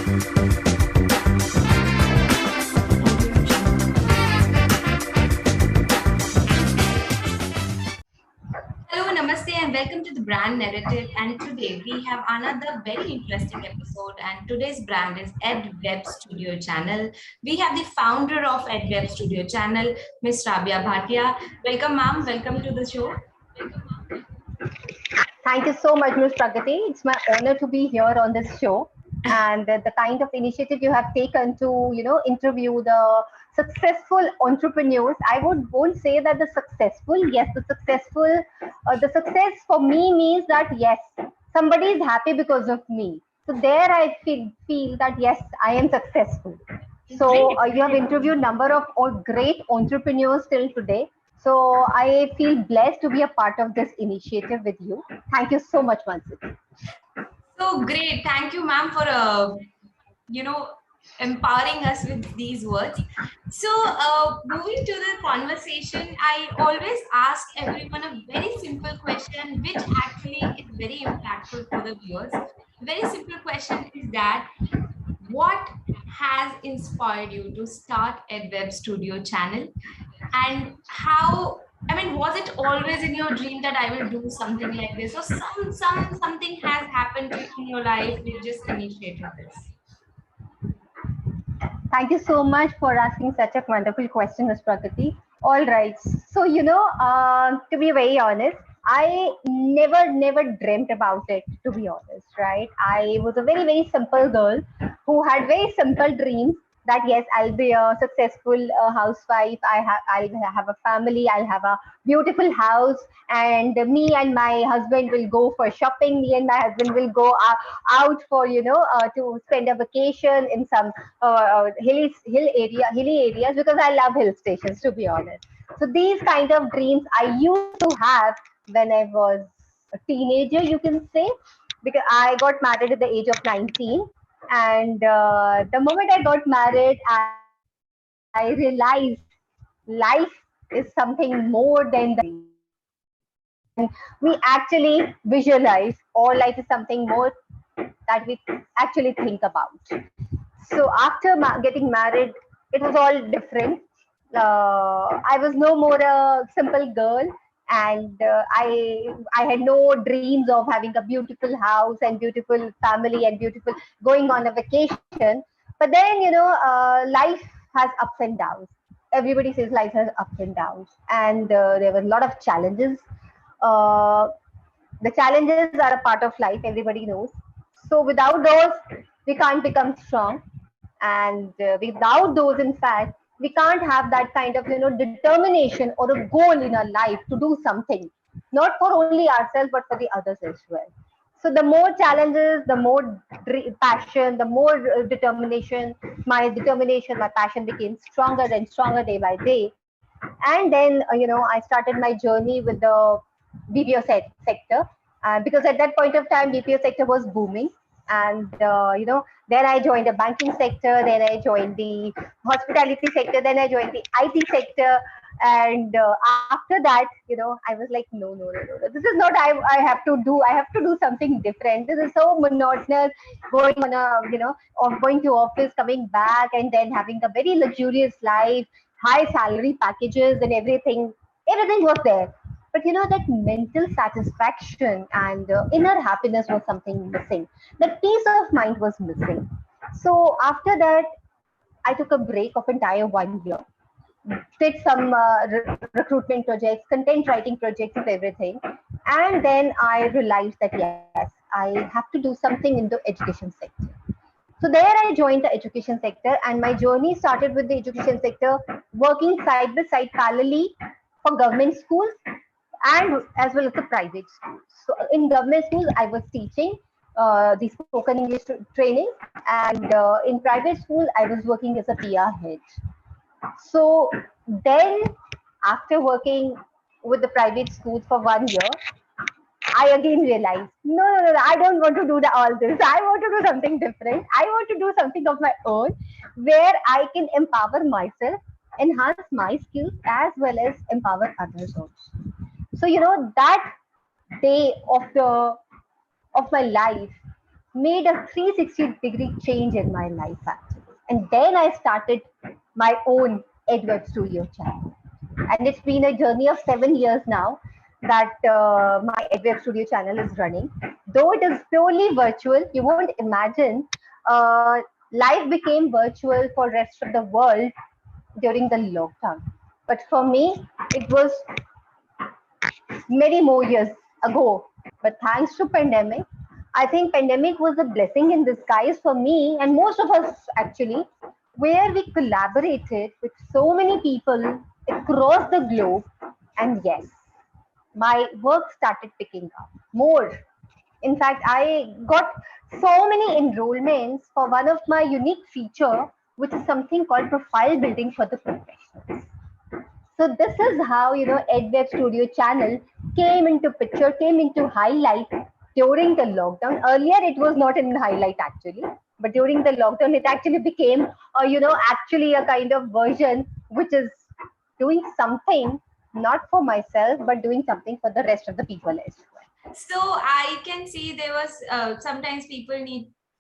Hello, namaste, and welcome to the brand narrative. And today we have another very interesting episode. And today's brand is EdWeb Studio Channel. We have the founder of EdWeb Studio Channel, Ms. Rabiaah Bhatia. Welcome, ma'am. Welcome to the show. Thank you so much, Ms. Pragati. It's my honor to be here on this show. And the kind of initiative you have taken to, interview the successful entrepreneurs. I won't say that the successful. Yes, the success for me means that yes, somebody is happy because of me. So there I feel that yes, I am successful. So you have interviewed number of great entrepreneurs till today. So I feel blessed to be a part of this initiative with you. Thank you so much once again. So great. Thank you, ma'am, for, empowering us with these words. So moving to the conversation, I always ask everyone a very simple question, which actually is very impactful for the viewers. The very simple question is that, what has inspired you to start EdWeb Studio Channel, and how, was it always in your dream that I will do something like this, or something has happened in your life which just initiated this? Thank you so much for asking such a wonderful question, Ms. Pragati. All right. So, to be very honest, I never dreamt about it, to be honest, right? I was a very, very simple girl who had very simple dreams that yes, I'll be a successful housewife. I'll have a family. I'll have a beautiful house, and me and my husband will go for shopping. Me and my husband will go out for to spend a vacation in some hilly areas, because I love hill stations, to be honest. So these kind of dreams I used to have when I was a teenager, you can say, because I got married at the age of 19. And the moment I got married, I realized life is something more than the dream. And we actually visualize, or life is something more that we actually think about. So after getting married, it was all different. I was no more a simple girl, and I had no dreams of having a beautiful house and beautiful family and beautiful going on a vacation. But then life has ups and downs. Everybody says life has ups and downs, and there were a lot of challenges. Uh, the challenges are a part of life. Everybody knows. So without those, we can't become strong, and without those, in fact, we can't have that kind of determination or a goal in our life to do something, not for only ourselves but for the others as well. So the more challenges, the more passion, the more determination, my passion became stronger and stronger day by day. And then I started my journey with the BPO sector, because at that point of time BPO sector was booming. And then I joined the banking sector, then I joined the hospitality sector, then I joined the IT sector. And after that, I was like, no, this is not I have to do. I have to do something different. This is so monotonous, going on a or going to office, coming back, and then having a very luxurious life, high salary packages and everything was there. But that mental satisfaction and inner happiness was something missing. That peace of mind was missing. So after that, I took a break of entire 1 year, did some recruitment projects, content writing projects, and everything. And then I realized that yes, I have to do something in the education sector. So there I joined the education sector, and my journey started with the education sector, working side by side parallelly for government schools and as well as the private schools. So in government schools, I was teaching the spoken English training, and in private school, I was working as a PR head. So then, after working with the private schools for 1 year, I again realized, no, I don't want to do all this. I want to do something different. I want to do something of my own, where I can empower myself, enhance my skills, as well as empower others also. So that day of my life, made a 360-degree change in my life actually. And then I started my own EdWeb Studio channel. And it's been a journey of 7 years now that my EdWeb Studio channel is running. Though it is purely virtual, you won't imagine life became virtual for rest of the world during the lockdown. But for me, it was many more years ago. But thanks to pandemic, I think pandemic was a blessing in disguise for me and most of us actually, where we collaborated with so many people across the globe. And yes, my work started picking up more. In fact, I got so many enrollments for one of my unique feature, which is something called profile building for the professionals. So this is how EdWeb Studio channel came into picture, came into highlight during the lockdown. Earlier, it was not in highlight actually, but during the lockdown, it actually became, actually a kind of version which is doing something not for myself, but doing something for the rest of the people as well. So I can see there was sometimes people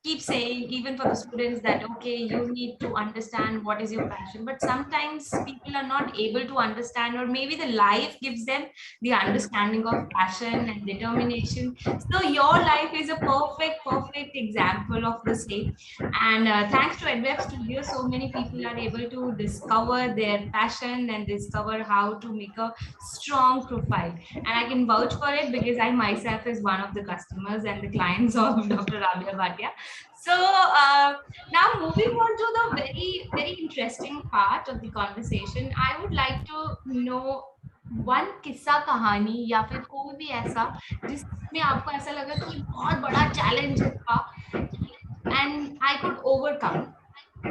keep saying, even for the students, that okay, you need to understand what is your passion, but sometimes people are not able to understand, or maybe the life gives them the understanding of passion and determination. So your life is a perfect example of the same. And thanks to EdWeb Studio, so many people are able to discover their passion and discover how to make a strong profile. And I can vouch for it because I myself is one of the customers and the clients of Dr. Rabiaah Bhatia. So now moving on to the very interesting part of the conversation, I would like to know one किस्सा कहानी या फिर कोई भी ऐसा जिसमें आपको ऐसा लगा कि बहुत बड़ा चैलेंज था एंड आई कुड ओवरकम,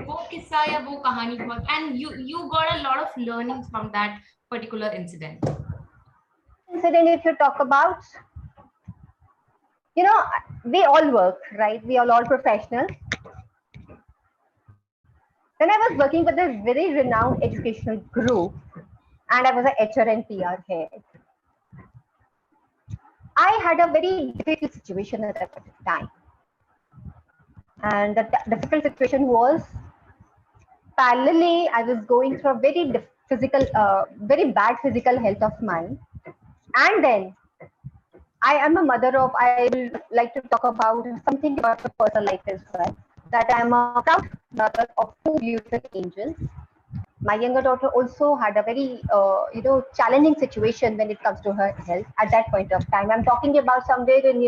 वो किस्सा या वो कहानी बहुत, and you got a lot of learnings from that particular incident. Incident, if you talk about, we all work, right? We are all professionals. When I was working with a very renowned educational group, and I was a HR and PR head, I had a very difficult situation at that time. And the difficult situation was, parallelly, I was going through a very bad physical health of mine. And then I am a mother of, I will like to talk about something about my personal life as well, that I am a proud mother of two beautiful angels. My younger daughter also had a very, challenging situation when it comes to her health at that point of time. I'm talking about somewhere in,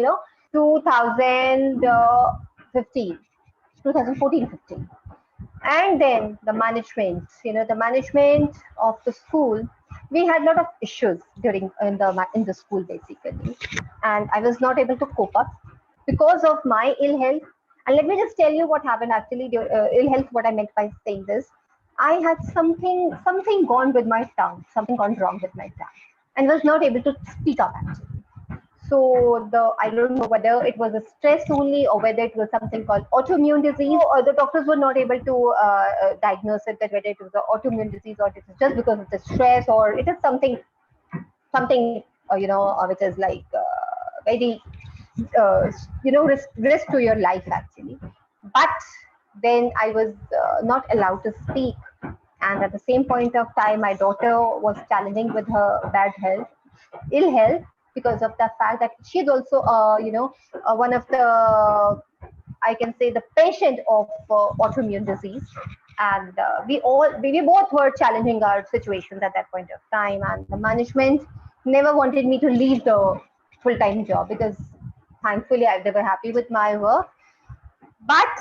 2015, 2014-15. And then the management, the management of the school, we had a lot of issues during in the school basically, and I was not able to cope up because of my ill health. And let me just tell you what happened actually. Ill health, what I meant by saying this, I had something gone with my tongue, something gone wrong with my tongue, and was not able to speak up actually. So I don't know whether it was a stress only or whether it was something called autoimmune disease. Or the doctors were not able to diagnose it, that whether it was an autoimmune disease or it is just because of the stress, or it is something which is like very risk to your life actually. But then I was not allowed to speak, and at the same point of time, my daughter was challenging with her ill health, because of the fact that she's also, one of the, I can say, the patient of autoimmune disease. And we both were challenging our situations at that point of time. And the management never wanted me to leave the full-time job, because thankfully they were happy with my work. But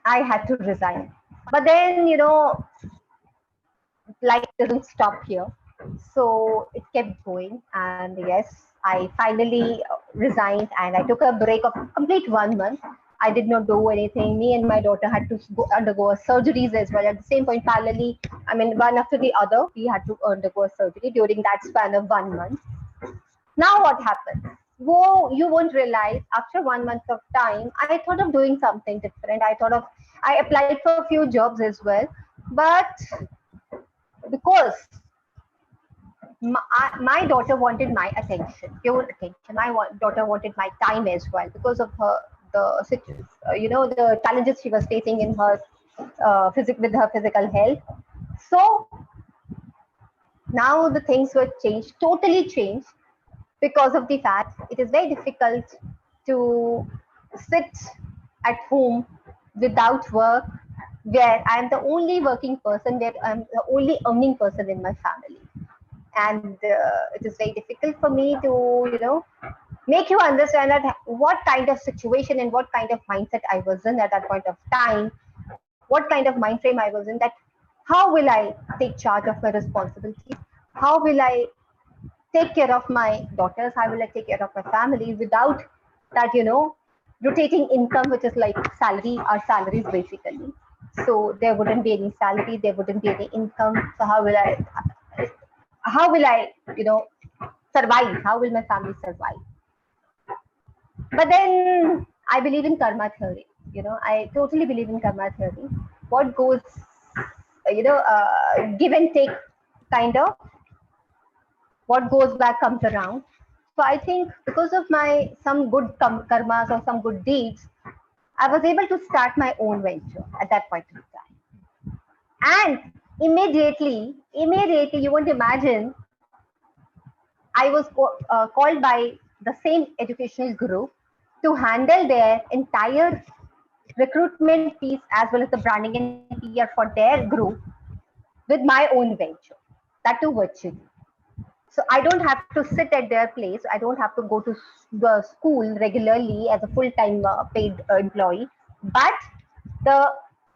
I had to resign. But then, life doesn't stop here. So it kept going. And yes, I finally resigned and I took a break of complete 1 month. I did not do anything. Me and my daughter had to undergo surgeries as well. At the same point, parallelly, I mean, one after the other, we had to undergo a surgery during that span of 1 month. Now what happened? Whoa, you won't realize, after 1 month of time, I thought of doing something different. I applied for a few jobs as well. But because my daughter wanted my attention, pure attention. Daughter wanted my time as well because of her the challenges she was facing in her with her physical health. So now the things were changed, totally changed, because of the fact it is very difficult to sit at home without work, where I'm the only working person, where I'm the only earning person in my family. And it is very difficult for me to, make you understand that what kind of situation and what kind of mindset I was in at that point of time, what kind of mind frame I was in, that how will I take charge of my responsibilities? How will I take care of my daughters? How will I take care of my family without that, rotating income, which is like salary, our salaries basically. So there wouldn't be any salary, there wouldn't be any income. So how will I, survive? How will my family survive? But then I believe in karma theory. I totally believe in karma theory. What goes, give and take, kind of. What goes back comes around. So I think because of my some good karmas or some good deeds, I was able to start my own venture at that point in time. And immediately, you won't imagine, I was called by the same educational group to handle their entire recruitment piece as well as the branding and PR for their group with my own venture, that too virtually. So I don't have to sit at their place. I don't have to go to the school regularly as a full-time paid employee. But the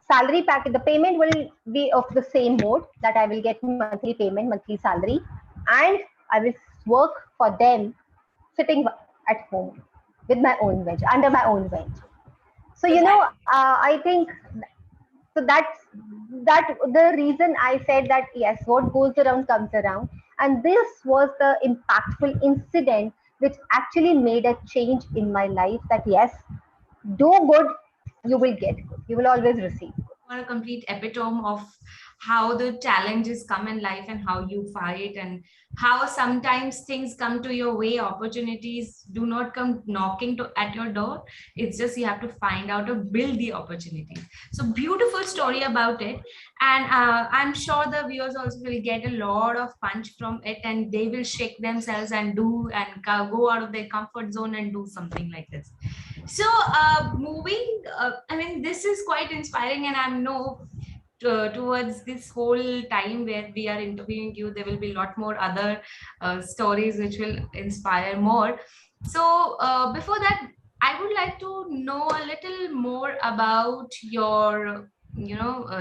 salary packet, the payment will be of the same mode, that I will get monthly payment, monthly salary, and I will work for them sitting at home with my own venture, under my own venture. So So that I think so that the reason I said that yes, what goes around comes around, and this was the impactful incident which actually made a change in my life. That yes, do good, you will get good. You will always receive good. are a complete epitome of how the challenges come in life and how you fight, and how sometimes things come to your way, opportunities do not come knocking at your door. It's just you have to find out or build the opportunities. So beautiful story about it. And I'm sure the viewers also will get a lot of punch from it, and they will shake themselves and do and go out of their comfort zone and do something like this. So, moving, I mean, this is quite inspiring, and I'm no towards this whole time where we are interviewing you, there will be a lot more other stories which will inspire more. So, before that, I would like to know a little more about your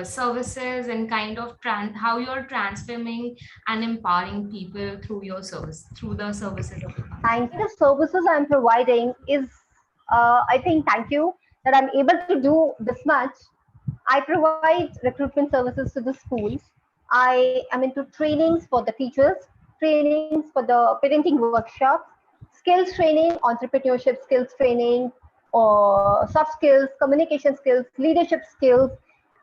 services and kind of how you're transforming and empowering people through your service, through the services of the company. Thank you. The services I'm providing is, I think, thank you that I'm able to do this much. I provide recruitment services to the schools. I am into trainings for the teachers, trainings for the parenting workshops, skills training, entrepreneurship skills training, or soft skills, communication skills, leadership skills,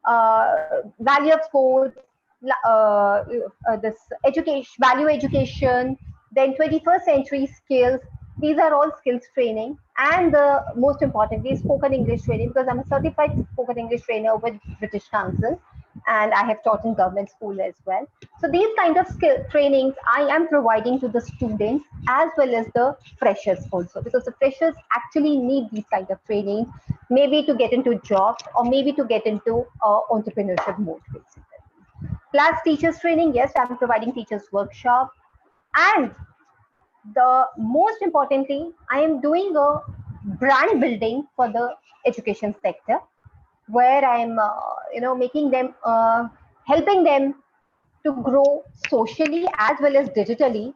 value of sports, this education, value education, then 21st century skills. These are all skills training, and the most importantly, spoken English training, because I'm a certified spoken English trainer with British Council, and I have taught in government school as well. So these kind of skill trainings I am providing to the students as well as the freshers also, because the freshers actually need these kind of trainings, maybe to get into jobs or maybe to get into entrepreneurship mode basically. Plus teachers training, yes, I'm providing teachers workshop, and the most importantly, I am doing a brand building for the education sector, where I'm making them helping them to grow socially as well as digitally,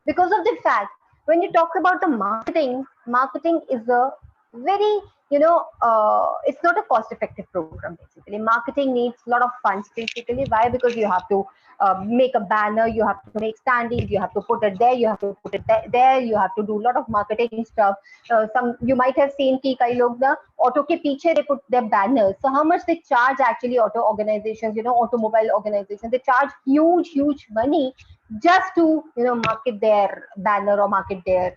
because of the fact when you talk about the marketing is a very it's not a cost effective program. Basically, marketing needs a lot of funds. Basically, why? Because you have to make a banner, you have to make standees, you have to put it there, you have to put it there, you have to do a lot of marketing stuff. Some you might have seen कि कई लोग ना auto के पीछे they put their banners. So how much they charge actually auto organizations, automobile organizations, they charge huge money just to market their banner or market their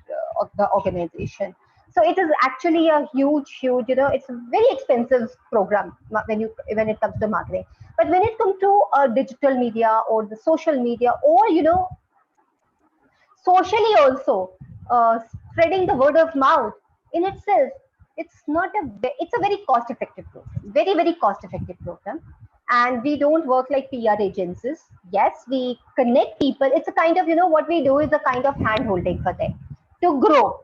the organization. So it is actually a huge, it's a very expensive program when it comes to marketing. But when it comes to digital media or the social media, or socially also spreading the word of mouth in itself, it's a very cost effective program, very cost effective program. And we don't work like PR agencies. Yes, we connect people. It's a kind of, what we do is a kind of hand holding for them to grow,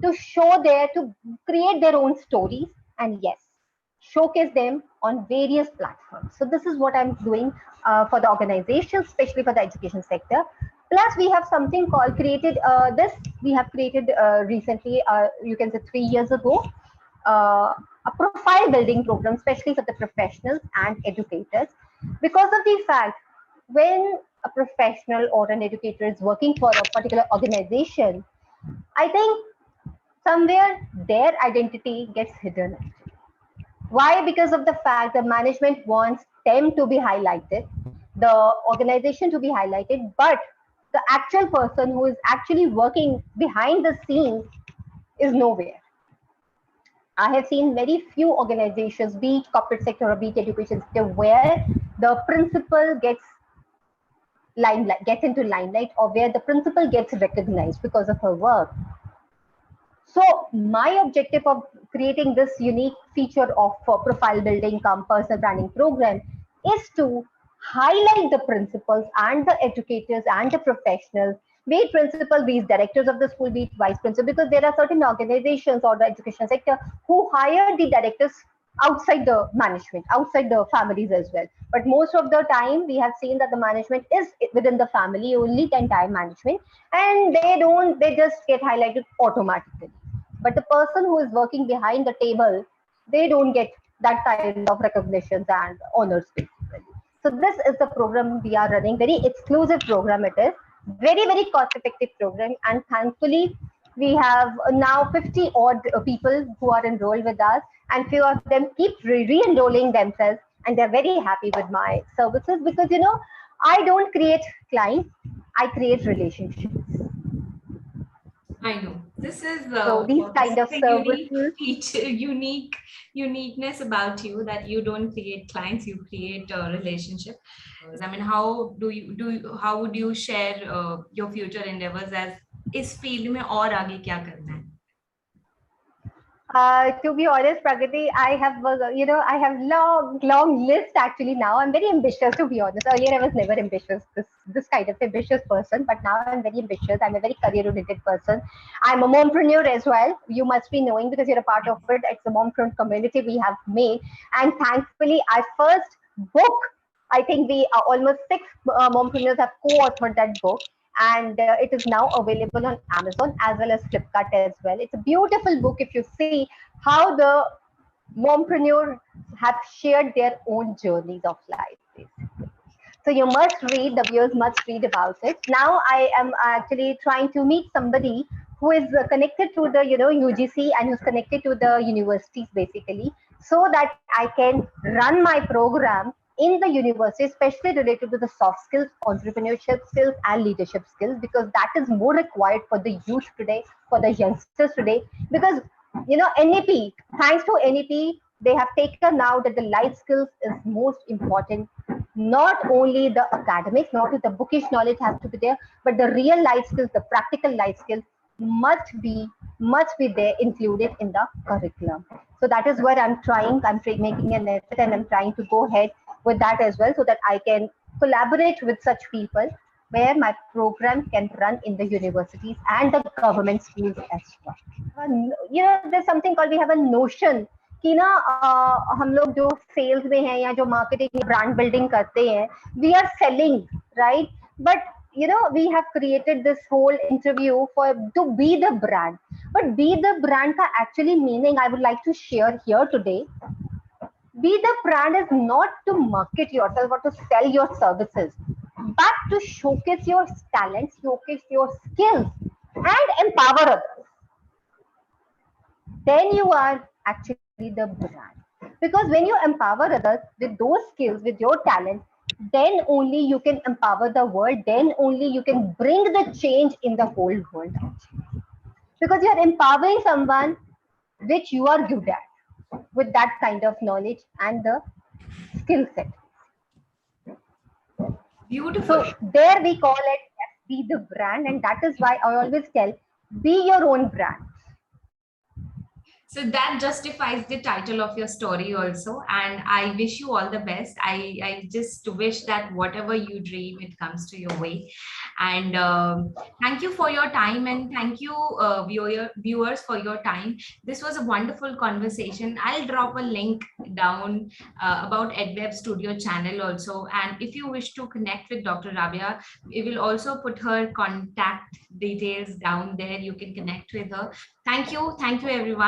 to show their, to create their own stories, and yes, showcase them on various platforms. So this is what I'm doing for the organization, especially for the education sector. Plus, we have something called created. This we have created recently. You can say 3 years ago, a profile building program, especially for the professionals and educators, because of the fact when a professional or an educator is working for a particular organization, I think somewhere their identity gets hidden. Why? Because of the fact the management wants them to be highlighted, the organization to be highlighted, but the actual person who is actually working behind the scenes is nowhere. I have seen very few organizations, be it corporate sector or be it education sector, where the principal gets into limelight, or where the principal gets recognized because of her work. So my objective of creating this unique feature of profile building come personal branding program is to highlight the principals and the educators and the professionals, be it principal, be it directors of the school, be it vice principal, because there are certain organizations or the education sector who hire the directors outside the management, outside the families as well. But most of the time, we have seen that the management is within the family, only the entire management, and they just get highlighted automatically. But the person who is working behind the table, they don't get that kind of recognitions and honors basically. So this is the program we are running, very exclusive program it is, very cost effective program, and thankfully we have now 50 odd people who are enrolled with us, and few of them keep re-enrolling themselves, and they're very happy with my services because I don't create clients, I create relationships. I know this is So these kind of a unique services. feature, uniqueness about you, that you don't create clients, you create a relationship. I mean, how would you share your future endeavors as इस field में और आगे क्या करना है? To be honest, Pragati, I have long list actually now. I'm very ambitious, to be honest. Earlier, I was never ambitious, this kind of ambitious person, but now I'm very ambitious. I'm a very career-oriented person. I'm a mompreneur as well. You must be knowing because you're a part of it. It's a mompreneur community we have made, and thankfully, our first book. I think we almost six mompreneurs have co-authored that book, and it is now available on Amazon as well as Flipkart as well. It's a beautiful book if you see how the mompreneurs have shared their own journeys of life, basically. So you must read, the viewers must read about it. Now I am actually trying to meet somebody who is connected to the UGC and who's connected to the universities basically, so that I can run my program in the university, especially related to the soft skills, entrepreneurship skills, and leadership skills, because that is more required for the youth today, for the youngsters today. Because NEP, thanks to NEP, they have taken now that the life skills is most important. Not only the academics, not only the bookish knowledge has to be there, but the real life skills, the practical life skills must be there included in the curriculum. So that is where I'm trying. I'm making an effort, and I'm trying to go ahead with that as well, so that I can collaborate with such people where my program can run in the universities and the government schools as well. There's something called, we have a notion कि ना हम लोग जो sales में हैं या जो marketing brand building करते हैं, we are selling, right? But we have created this whole interview for to be the brand. But be the brand का actually meaning I would like to share here today. Be the brand is not to market yourself or to sell your services, but to showcase your talents, showcase your skills, and empower others. Then you are actually the brand. Because when you empower others with those skills, with your talent, then only you can empower the world, then only you can bring the change in the whole world. Because you are empowering someone which you are good at with that kind of knowledge and the skill set. Beautiful. So there we call it be the brand, and that is why I always tell be your own brand. So that justifies the title of your story also. And I wish you all the best. I just wish that whatever you dream, it comes to your way. And thank you for your time. And thank you, viewers, for your time. This was a wonderful conversation. I'll drop a link down about EdWeb Studio channel also. And if you wish to connect with Dr. Rabiaah, we will also put her contact details down there. You can connect with her. Thank you. Thank you, everyone.